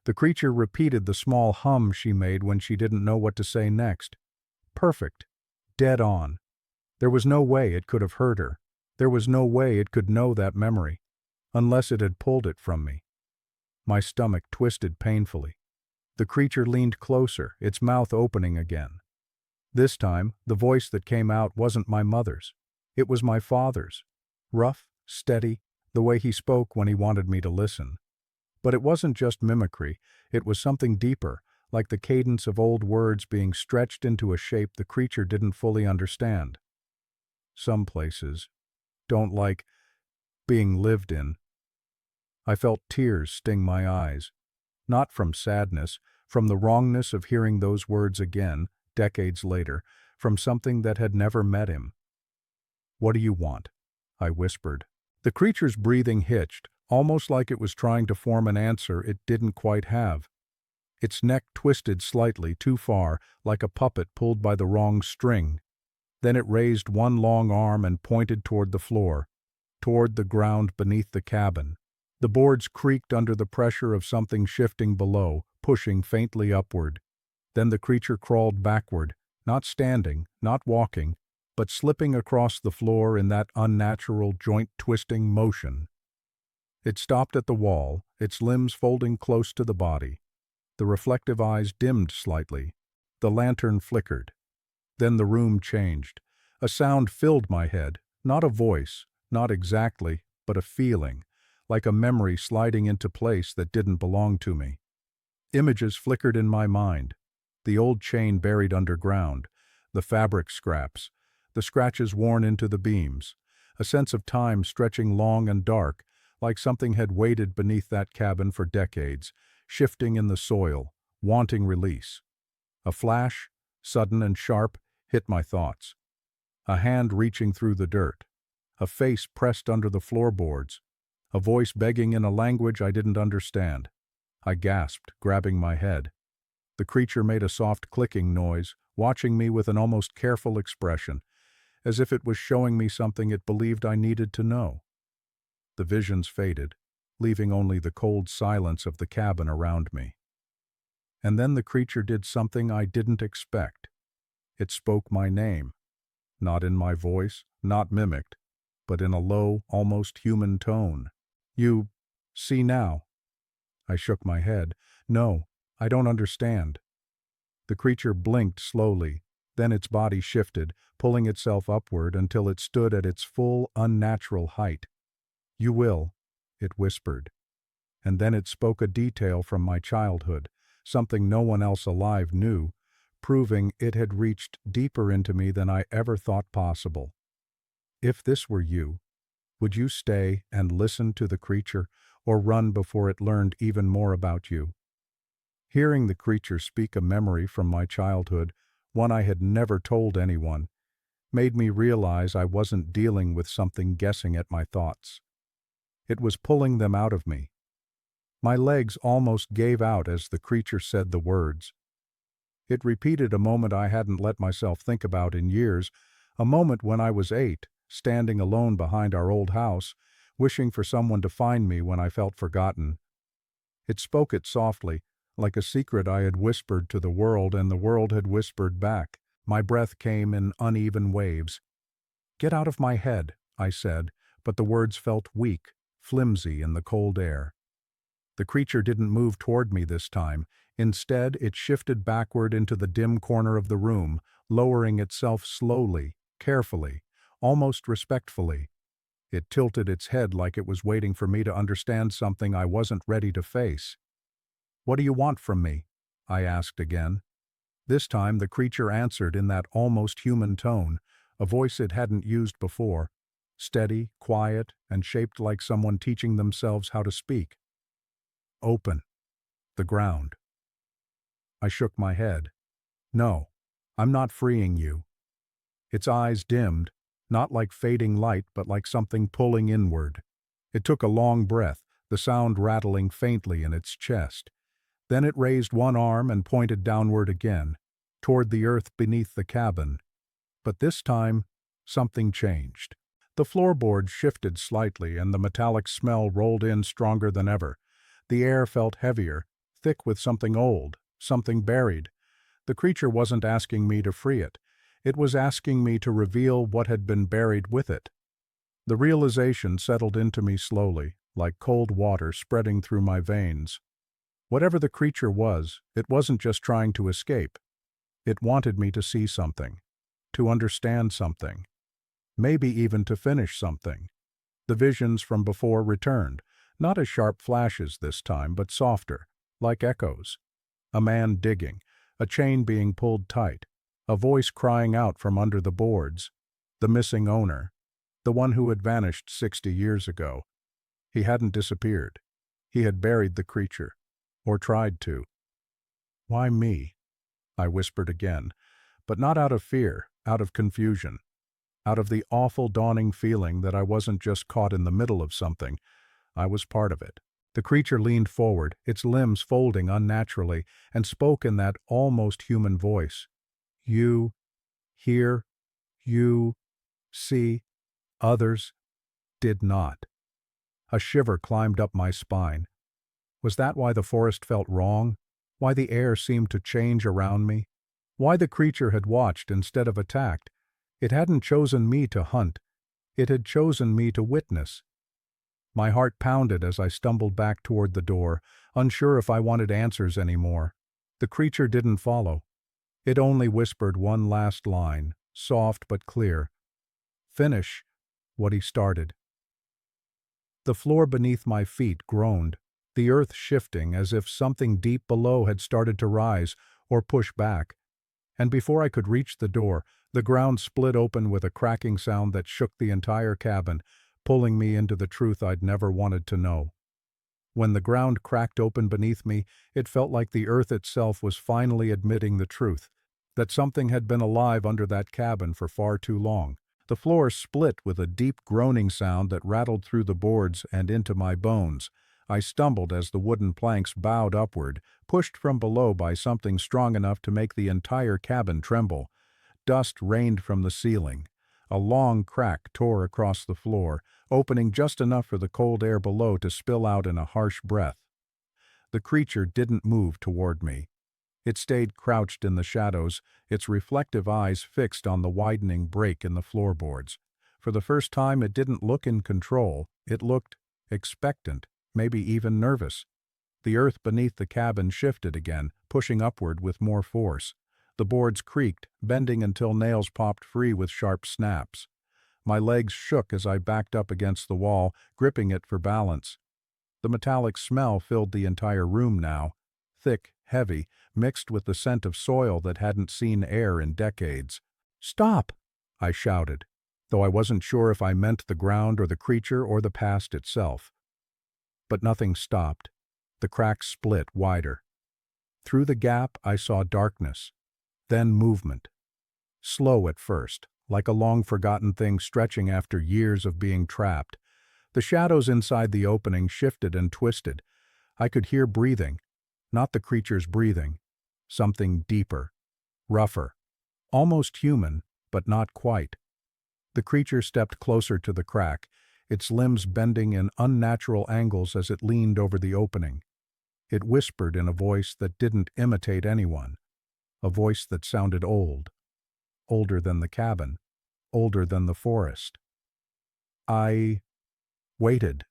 The creature repeated the small hum she made when she didn't know what to say next. Perfect. Dead on. There was no way it could have heard her. There was no way it could know that memory, unless it had pulled it from me. My stomach twisted painfully. The creature leaned closer, its mouth opening again. This time, the voice that came out wasn't my mother's. It was my father's. Rough, steady, the way he spoke when he wanted me to listen. But it wasn't just mimicry, it was something deeper, like the cadence of old words being stretched into a shape the creature didn't fully understand. "Some places don't like being lived in." I felt tears sting my eyes. Not from sadness, from the wrongness of hearing those words again, decades later, from something that had never met him. "What do you want?" I whispered. The creature's breathing hitched, almost like it was trying to form an answer it didn't quite have. Its neck twisted slightly too far, like a puppet pulled by the wrong string. Then it raised one long arm and pointed toward the floor, toward the ground beneath the cabin. The boards creaked under the pressure of something shifting below, pushing faintly upward. Then the creature crawled backward, not standing, not walking, but slipping across the floor in that unnatural joint-twisting motion. It stopped at the wall, its limbs folding close to the body. The reflective eyes dimmed slightly. The lantern flickered. Then the room changed. A sound filled my head, not a voice, not exactly, but a feeling, like a memory sliding into place that didn't belong to me. Images flickered in my mind. The old chain buried underground, the fabric scraps, the scratches worn into the beams, a sense of time stretching long and dark, like something had waited beneath that cabin for decades, shifting in the soil, wanting release. A flash, sudden and sharp, hit my thoughts. A hand reaching through the dirt. A face pressed under the floorboards. A voice begging in a language I didn't understand. I gasped, grabbing my head. The creature made a soft clicking noise, watching me with an almost careful expression, as if it was showing me something it believed I needed to know. The visions faded, leaving only the cold silence of the cabin around me. And then the creature did something I didn't expect. It spoke my name, not in my voice, not mimicked, but in a low, almost human tone. "You see now?" I shook my head. "No, I don't understand." The creature blinked slowly, then its body shifted, pulling itself upward until it stood at its full, unnatural height. "You will," it whispered. And then it spoke a detail from my childhood, something no one else alive knew, proving it had reached deeper into me than I ever thought possible. "If this were you, would you stay and listen to the creature, or run before it learned even more about you?" Hearing the creature speak a memory from my childhood, one I had never told anyone, made me realize I wasn't dealing with something guessing at my thoughts. It was pulling them out of me. My legs almost gave out as the creature said the words. It repeated a moment I hadn't let myself think about in years, a moment when I was 8, standing alone behind our old house, wishing for someone to find me when I felt forgotten. It spoke it softly, like a secret I had whispered to the world and the world had whispered back. My breath came in uneven waves. "Get out of my head," I said, but the words felt weak, flimsy in the cold air. The creature didn't move toward me this time. Instead, it shifted backward into the dim corner of the room, lowering itself slowly, carefully, almost respectfully. It tilted its head like it was waiting for me to understand something I wasn't ready to face. "What do you want from me?" I asked again. This time the creature answered in that almost human tone, a voice it hadn't used before, steady, quiet, and shaped like someone teaching themselves how to speak. "Open. The ground." I shook my head. "No, I'm not freeing you." Its eyes dimmed, not like fading light but like something pulling inward. It took a long breath, the sound rattling faintly in its chest. Then it raised one arm and pointed downward again, toward the earth beneath the cabin. But this time, something changed. The floorboards shifted slightly and the metallic smell rolled in stronger than ever. The air felt heavier, thick with something old, something buried. The creature wasn't asking me to free it. It was asking me to reveal what had been buried with it. The realization settled into me slowly, like cold water spreading through my veins. Whatever the creature was, it wasn't just trying to escape. It wanted me to see something, to understand something, maybe even to finish something. The visions from before returned, not as sharp flashes this time, but softer, like echoes. A man digging, a chain being pulled tight, a voice crying out from under the boards. The missing owner, the one who had vanished 60 years ago. He hadn't disappeared. He had buried the creature, or tried to. "Why me?" I whispered again, but not out of fear, out of confusion, out of the awful dawning feeling that I wasn't just caught in the middle of something, I was part of it. The creature leaned forward, its limbs folding unnaturally, and spoke in that almost human voice. "You hear, you see, others did not." A shiver climbed up my spine. Was that why the forest felt wrong? Why the air seemed to change around me? Why the creature had watched instead of attacked? It hadn't chosen me to hunt. It had chosen me to witness. My heart pounded as I stumbled back toward the door, unsure if I wanted answers anymore. The creature didn't follow. It only whispered one last line, soft but clear. "Finish what he started." The floor beneath my feet groaned, the earth shifting as if something deep below had started to rise or push back. And before I could reach the door, the ground split open with a cracking sound that shook the entire cabin, pulling me into the truth I'd never wanted to know. When the ground cracked open beneath me, it felt like the earth itself was finally admitting the truth, that something had been alive under that cabin for far too long. The floor split with a deep groaning sound that rattled through the boards and into my bones. I stumbled as the wooden planks bowed upward, pushed from below by something strong enough to make the entire cabin tremble. Dust rained from the ceiling. A long crack tore across the floor, opening just enough for the cold air below to spill out in a harsh breath. The creature didn't move toward me. It stayed crouched in the shadows, its reflective eyes fixed on the widening break in the floorboards. For the first time, it didn't look in control. It looked expectant, maybe even nervous. The earth beneath the cabin shifted again, pushing upward with more force. The boards creaked, bending until nails popped free with sharp snaps. My legs shook as I backed up against the wall, gripping it for balance. The metallic smell filled the entire room now, thick, heavy, mixed with the scent of soil that hadn't seen air in decades. "Stop!" I shouted, though I wasn't sure if I meant the ground or the creature or the past itself. But nothing stopped. The crack split wider. Through the gap I saw darkness, then movement. Slow at first, like a long-forgotten thing stretching after years of being trapped. The shadows inside the opening shifted and twisted. I could hear breathing. Not the creature's breathing. Something deeper, rougher, almost human, but not quite. The creature stepped closer to the crack, its limbs bending in unnatural angles as it leaned over the opening. It whispered in a voice that didn't imitate anyone, a voice that sounded old, older than the cabin, older than the forest. I waited.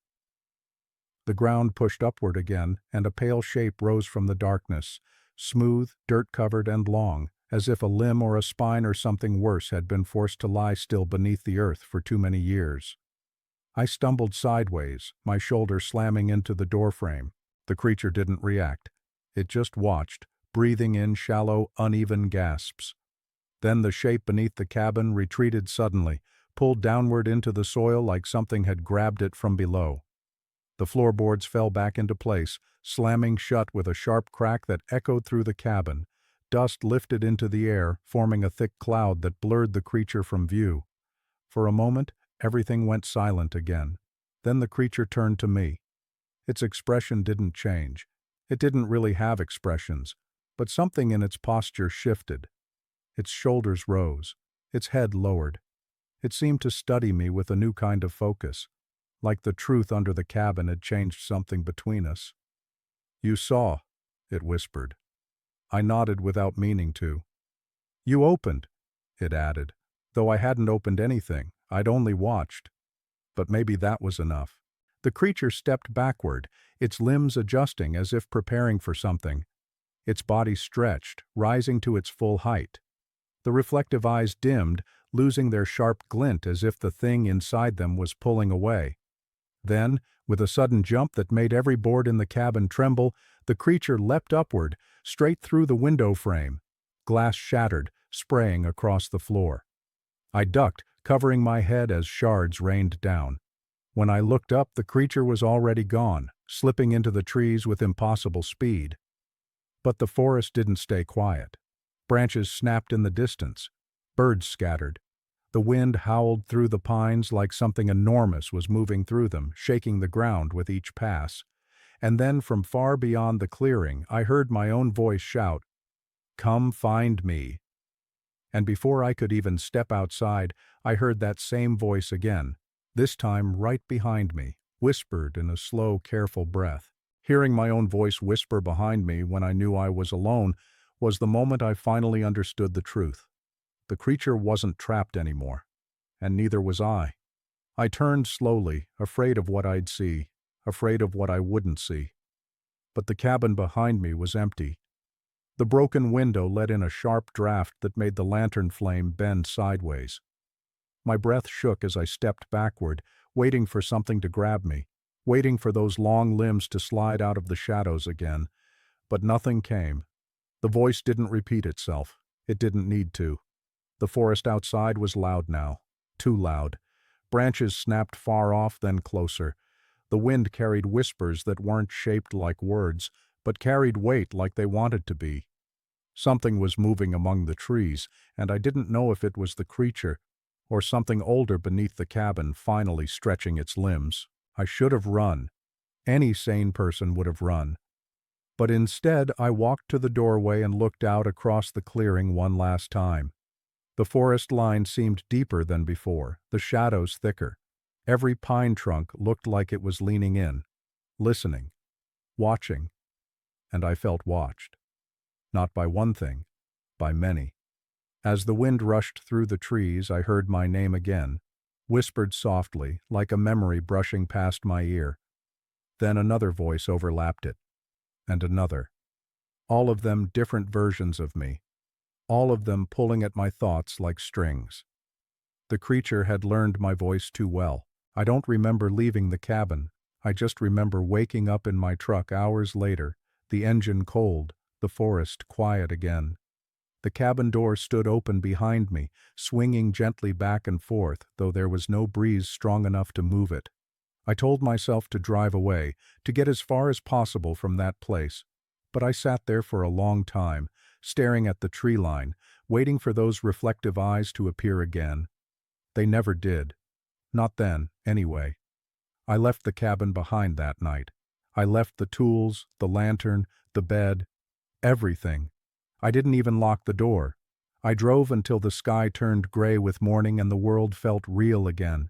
The ground pushed upward again, and a pale shape rose from the darkness, smooth, dirt-covered, and long, as if a limb or a spine or something worse had been forced to lie still beneath the earth for too many years. I stumbled sideways, my shoulder slamming into the doorframe. The creature didn't react. It just watched, breathing in shallow, uneven gasps. Then the shape beneath the cabin retreated suddenly, pulled downward into the soil like something had grabbed it from below. The floorboards fell back into place, slamming shut with a sharp crack that echoed through the cabin. Dust lifted into the air, forming a thick cloud that blurred the creature from view. For a moment, everything went silent again. Then the creature turned to me. Its expression didn't change. It didn't really have expressions, but something in its posture shifted. Its shoulders rose, its head lowered. It seemed to study me with a new kind of focus, like the truth under the cabin had changed something between us. "You saw," it whispered. I nodded without meaning to. "You opened," it added, though I hadn't opened anything, I'd only watched. But maybe that was enough. The creature stepped backward, its limbs adjusting as if preparing for something. Its body stretched, rising to its full height. The reflective eyes dimmed, losing their sharp glint as if the thing inside them was pulling away. Then, with a sudden jump that made every board in the cabin tremble, the creature leapt upward, straight through the window frame. Glass shattered, spraying across the floor. I ducked, covering my head as shards rained down. When I looked up, the creature was already gone, slipping into the trees with impossible speed. But the forest didn't stay quiet. Branches snapped in the distance. Birds scattered. The wind howled through the pines like something enormous was moving through them, shaking the ground with each pass. And then from far beyond the clearing, I heard my own voice shout, "Come find me." And before I could even step outside, I heard that same voice again, this time right behind me, whispered in a slow, careful breath. Hearing my own voice whisper behind me when I knew I was alone was the moment I finally understood the truth. The creature wasn't trapped anymore, and neither was I. I turned slowly, afraid of what I'd see, afraid of what I wouldn't see. But the cabin behind me was empty. The broken window let in a sharp draft that made the lantern flame bend sideways. My breath shook as I stepped backward, waiting for something to grab me, waiting for those long limbs to slide out of the shadows again. But nothing came. The voice didn't repeat itself. It didn't need to. The forest outside was loud now, too loud. Branches snapped far off, then closer. The wind carried whispers that weren't shaped like words, but carried weight like they wanted to be. Something was moving among the trees, and I didn't know if it was the creature or something older beneath the cabin finally stretching its limbs. I should have run. Any sane person would have run. But instead, I walked to the doorway and looked out across the clearing one last time. The forest line seemed deeper than before, the shadows thicker. Every pine trunk looked like it was leaning in, listening, watching, and I felt watched. Not by one thing, by many. As the wind rushed through the trees, I heard my name again, whispered softly, like a memory brushing past my ear. Then another voice overlapped it, and another. All of them different versions of me, all of them pulling at my thoughts like strings. The creature had learned my voice too well. I don't remember leaving the cabin. I just remember waking up in my truck hours later, the engine cold, the forest quiet again. The cabin door stood open behind me, swinging gently back and forth, though there was no breeze strong enough to move it. I told myself to drive away, to get as far as possible from that place. But I sat there for a long time, staring at the tree line, waiting for those reflective eyes to appear again. They never did. Not then, anyway. I left the cabin behind that night. I left the tools, the lantern, the bed, everything. I didn't even lock the door. I drove until the sky turned gray with morning and the world felt real again.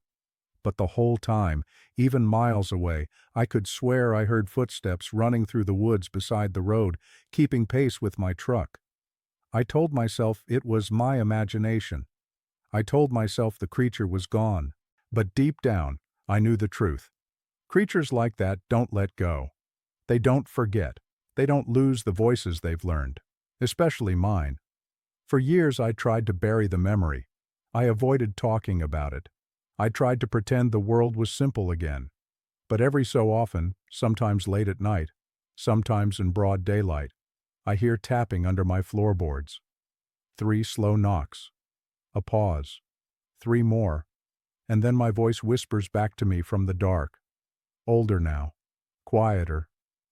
But the whole time, even miles away, I could swear I heard footsteps running through the woods beside the road, keeping pace with my truck. I told myself it was my imagination. I told myself the creature was gone. But deep down, I knew the truth. Creatures like that don't let go. They don't forget. They don't lose the voices they've learned. Especially mine. For years I tried to bury the memory. I avoided talking about it. I tried to pretend the world was simple again. But every so often, sometimes late at night, sometimes in broad daylight, I hear tapping under my floorboards. 3 slow knocks. A pause. 3 more. And then my voice whispers back to me from the dark. Older now. Quieter.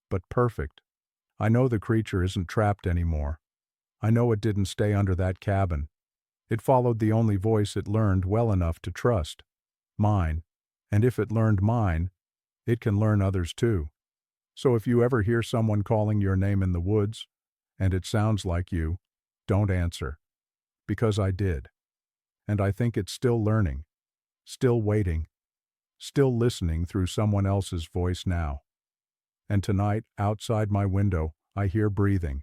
But perfect. I know the creature isn't trapped anymore. I know it didn't stay under that cabin. It followed the only voice it learned well enough to trust. Mine. And if it learned mine, it can learn others too. So if you ever hear someone calling your name in the woods, and it sounds like you, don't answer. Because I did. And I think it's still learning, still waiting, still listening through someone else's voice now. And tonight, outside my window, I hear breathing.